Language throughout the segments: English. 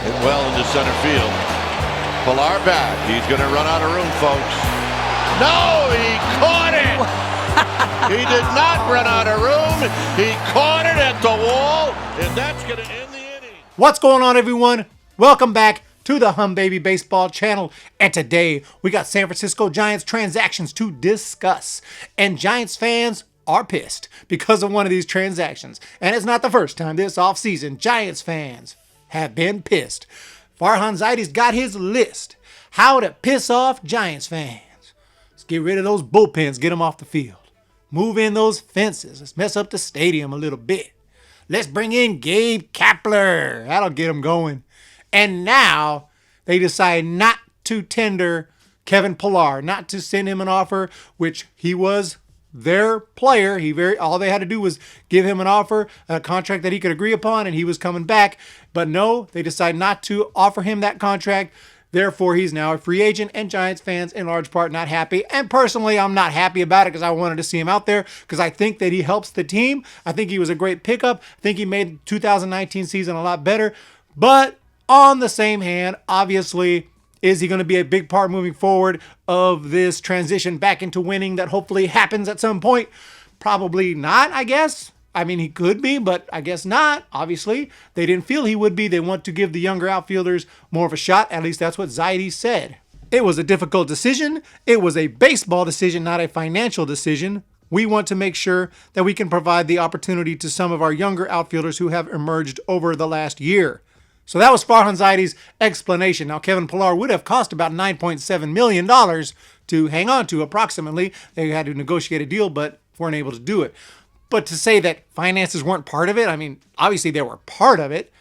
Hit well into center field. Pilar back. He's going to run out of room, folks. No, he caught it. He did not run out of room. He caught it at the wall, and that's going to end the inning. What's going on, everyone? Welcome back to the Humm Baby Baseball channel. And today we got San Francisco Giants transactions to discuss. And Giants fans are pissed because of one of these transactions. And it's not the first time this offseason Giants fans have been pissed. Farhan Zaidi's got his list. How to piss off Giants fans. Let's get rid of those bullpens, get them off the field. Move in those fences. Let's mess up the stadium a little bit. Let's bring in Gabe Kapler. That'll get them going. And now they decide not to tender Kevin Pilar, not to send him an offer, which he was their player. All they had to do was give him an offer, a contract that he could agree upon, and he was coming back. But no, they decide not to offer him that contract. Therefore, he's now a free agent, and Giants fans, in large part, not happy. And personally, I'm not happy about it because I wanted to see him out there because I think that he helps the team. I think he was a great pickup. I think he made the 2019 season a lot better. But on the same hand, obviously, is he going to be a big part moving forward of this transition back into winning that hopefully happens at some point? Probably not, I guess. I mean, he could be, but I guess not. Obviously, they didn't feel he would be. They want to give the younger outfielders more of a shot. At least that's what Zaidi said. It was a difficult decision. It was a baseball decision, not a financial decision. We want to make sure that we can provide the opportunity to some of our younger outfielders who have emerged over the last year. So that was Farhan Zaidi's explanation. Now, Kevin Pilar would have cost about $9.7 million to hang on to, approximately. They had to negotiate a deal, but weren't able to do it. But to say that finances weren't part of it, I mean, obviously they were part of it.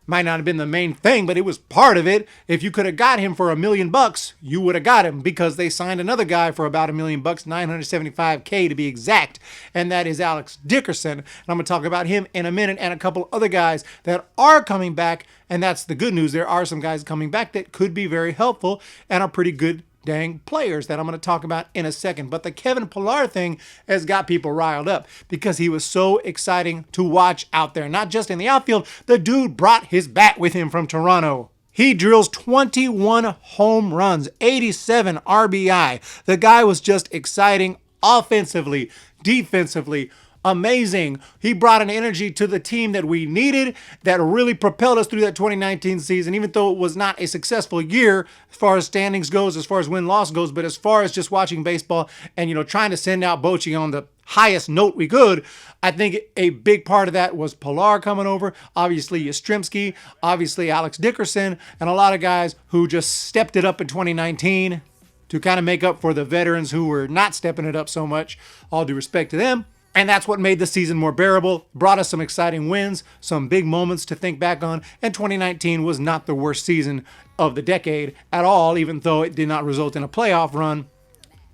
Might not have been the main thing, but it was part of it. If you could have got him for $1 million, you would have got him because they signed another guy for about $1 million, $975K to be exact, and that is Alex Dickerson. And I'm going to talk about him in a minute and a couple other guys that are coming back, and that's the good news. There are some guys coming back that could be very helpful and are pretty good dang players that I'm going to talk about in a second. But the Kevin Pilar thing has got people riled up because he was so exciting to watch out there. Not just in the outfield, the dude brought his bat with him from Toronto. He drills 21 home runs, 87 RBI. The guy was just exciting offensively, defensively, amazing. He brought an energy to the team that we needed that really propelled us through that 2019 season, even though it was not a successful year as far as standings goes, as far as win-loss goes, but as far as just watching baseball and, trying to send out Bochy on the highest note we could. I think a big part of that was Pilar coming over, obviously Yastrzemski, obviously Alex Dickerson, and a lot of guys who just stepped it up in 2019 to kind of make up for the veterans who were not stepping it up so much. All due respect to them. And that's what made the season more bearable, brought us some exciting wins, some big moments to think back on, and 2019 was not the worst season of the decade at all, even though it did not result in a playoff run.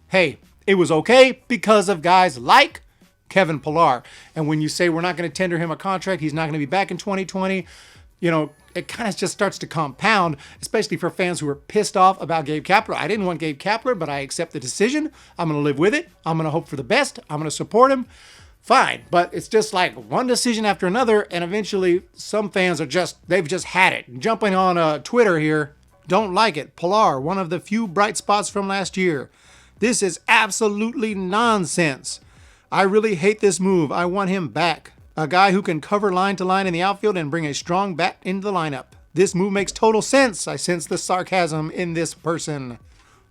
Hey, it was okay because of guys like Kevin Pilar. And when you say we're not going to tender him a contract, he's not going to be back in 2020, it kind of just starts to compound, especially for fans who are pissed off about Gabe Kapler. I didn't want Gabe Kapler, but I accept the decision. I'm going to live with it. I'm going to hope for the best. I'm going to support him. Fine. But it's just like one decision after another, and eventually some fans they've just had it. Jumping on Twitter here, don't like it. Pilar, one of the few bright spots from last year. This is absolutely nonsense. I really hate this move. I want him back. A guy who can cover line to line in the outfield and bring a strong bat into the lineup. This move makes total sense. I sense the sarcasm in this person.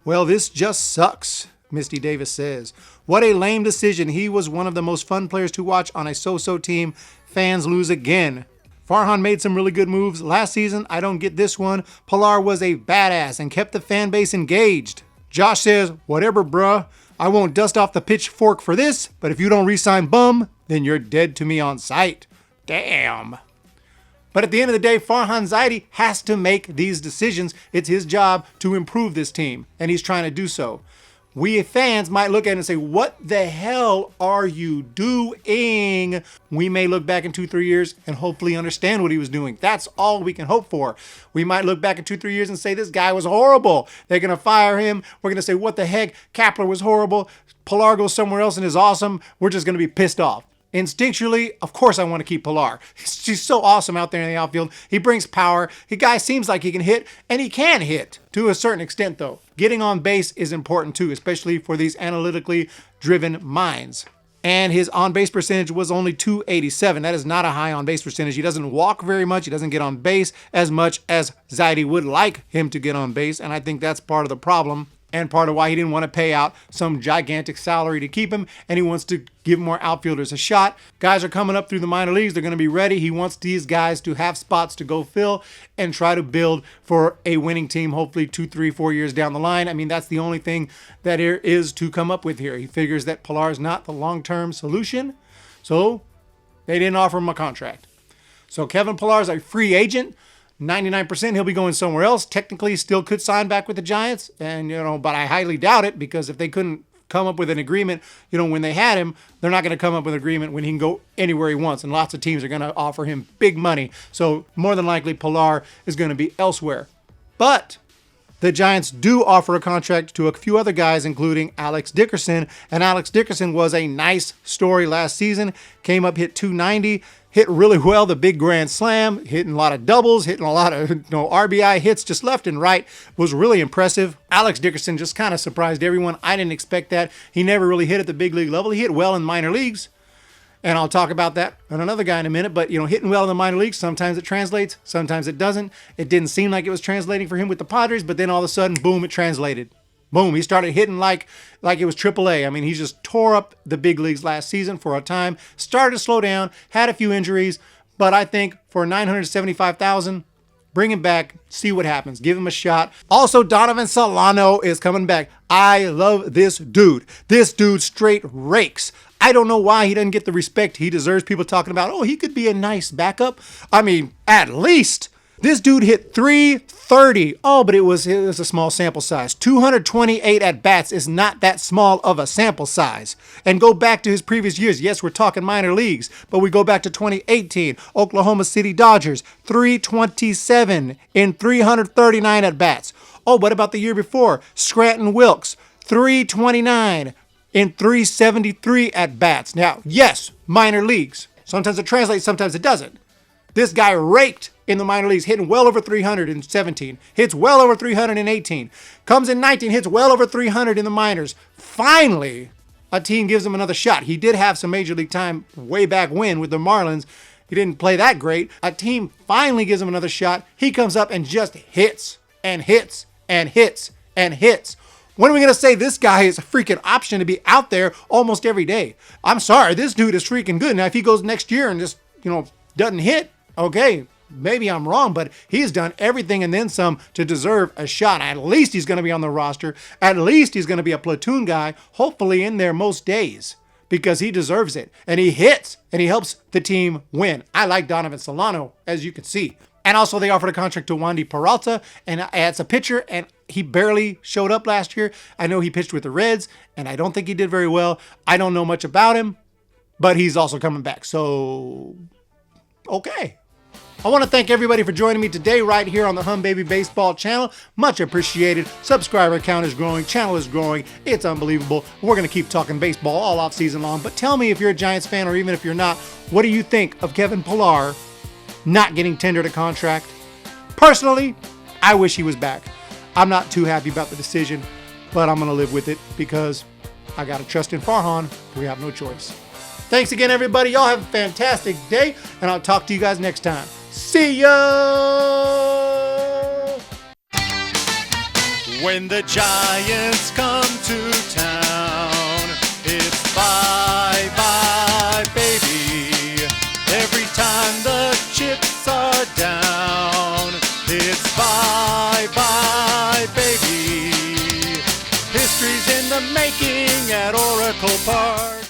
Well, this just sucks, Misty Davis says. What a lame decision. He was one of the most fun players to watch on a so-so team. Fans lose again. Farhan made some really good moves last season. I don't get this one. Pilar was a badass and kept the fan base engaged. Josh says, whatever, bruh. I won't dust off the pitchfork for this, but if you don't re-sign Bum, then you're dead to me on sight. Damn. But at the end of the day, Farhan Zaidi has to make these decisions. It's his job to improve this team, and he's trying to do so. We fans might look at it and say, what the hell are you doing? We may look back in 2-3 years and hopefully understand what he was doing. That's all we can hope for. We might look back in 2-3 years and say, this guy was horrible. They're going to fire him. We're going to say, what the heck? Kapler was horrible. Pilar goes somewhere else and is awesome. We're just going to be pissed off. instinctually, of course I want to keep Pilar. He's so awesome out there in the outfield. He brings power. The guy seems like he can hit, and he can hit to a certain extent, though. Getting on base is important, too, especially for these analytically driven minds. And his on-base percentage was only .287. That is not a high on-base percentage. He doesn't walk very much. He doesn't get on base as much as Zaidi would like him to get on base, and I think that's part of the problem and part of why he didn't want to pay out some gigantic salary to keep him, and he wants to give more outfielders a shot. Guys are coming up through the minor leagues. They're going to be ready. He wants these guys to have spots to go fill and try to build for a winning team, hopefully 2, 3, 4 years down the line. I mean, that's the only thing that there is to come up with here. He figures that Pilar is not the long-term solution, so they didn't offer him a contract. So Kevin Pilar is a free agent. 99% he'll be going somewhere else. Technically, still could sign back with the Giants, and but I highly doubt it, because if they couldn't come up with an agreement, when they had him, they're not going to come up with an agreement when he can go anywhere he wants, and lots of teams are going to offer him big money. So more than likely, Pilar is going to be elsewhere. But the Giants do offer a contract to a few other guys, including Alex Dickerson, and Alex Dickerson was a nice story last season. Came up, hit .290. Hit really well, the big grand slam, hitting a lot of doubles, hitting a lot of RBI hits just left and right. Was really impressive. Alex Dickerson just kind of surprised everyone. I didn't expect that. He never really hit at the big league level. He hit well in minor leagues, and I'll talk about that and another guy in a minute. But, hitting well in the minor leagues, sometimes it translates, sometimes it doesn't. It didn't seem like it was translating for him with the Padres, but then all of a sudden, boom, it translated. Boom, he started hitting like it was AAA. I mean, he just tore up the big leagues last season for a time. Started to slow down, had a few injuries, but I think for $975,000, bring him back, see what happens, give him a shot. Also, Donovan Solano is coming back. I love this dude. This dude straight rakes. I don't know why he doesn't get the respect he deserves. People talking about, oh, he could be a nice backup. I mean, at least. This dude hit .330. Oh, but it was a small sample size. 228 at-bats is not that small of a sample size. And go back to his previous years. Yes, we're talking minor leagues, but we go back to 2018. Oklahoma City Dodgers, 327 in 339 at-bats. Oh, what about the year before? Scranton Wilkes, 329 in 373 at-bats. Now, yes, minor leagues. Sometimes it translates, sometimes it doesn't. This guy raked in the minor leagues, hitting well over 300 in 17, hits well over 300 in 18, comes in 19, hits well over 300 in the minors. Finally, a team gives him another shot. He did have some major league time way back when with the Marlins. He didn't play that great. A team finally gives him another shot. He comes up and just hits and hits and hits and hits. When are we going to say this guy is a freaking option to be out there almost every day? I'm sorry, this dude is freaking good. Now, if he goes next year and just, doesn't hit, okay, maybe I'm wrong, but he's done everything and then some to deserve a shot. At least he's going to be on the roster. At least he's going to be a platoon guy, hopefully in there most days, because he deserves it. And he hits, and he helps the team win. I like Donovan Solano, as you can see. And also they offered a contract to Wandy Peralta, and it's a pitcher, and he barely showed up last year. I know he pitched with the Reds, and I don't think he did very well. I don't know much about him, but he's also coming back. So, okay. I want to thank everybody for joining me today right here on the Humm Baby Baseball channel. Much appreciated. Subscriber count is growing. Channel is growing. It's unbelievable. We're going to keep talking baseball all off season long. But tell me, if you're a Giants fan or even if you're not, what do you think of Kevin Pilar not getting tendered a contract? Personally, I wish he was back. I'm not too happy about the decision, but I'm going to live with it because I got to trust in Farhan. We have no choice. Thanks again, everybody. Y'all have a fantastic day, and I'll talk to you guys next time. See ya! When the Giants come to town, it's bye-bye, baby. Every time the chips are down, it's bye-bye, baby. History's in the making at Oracle Park.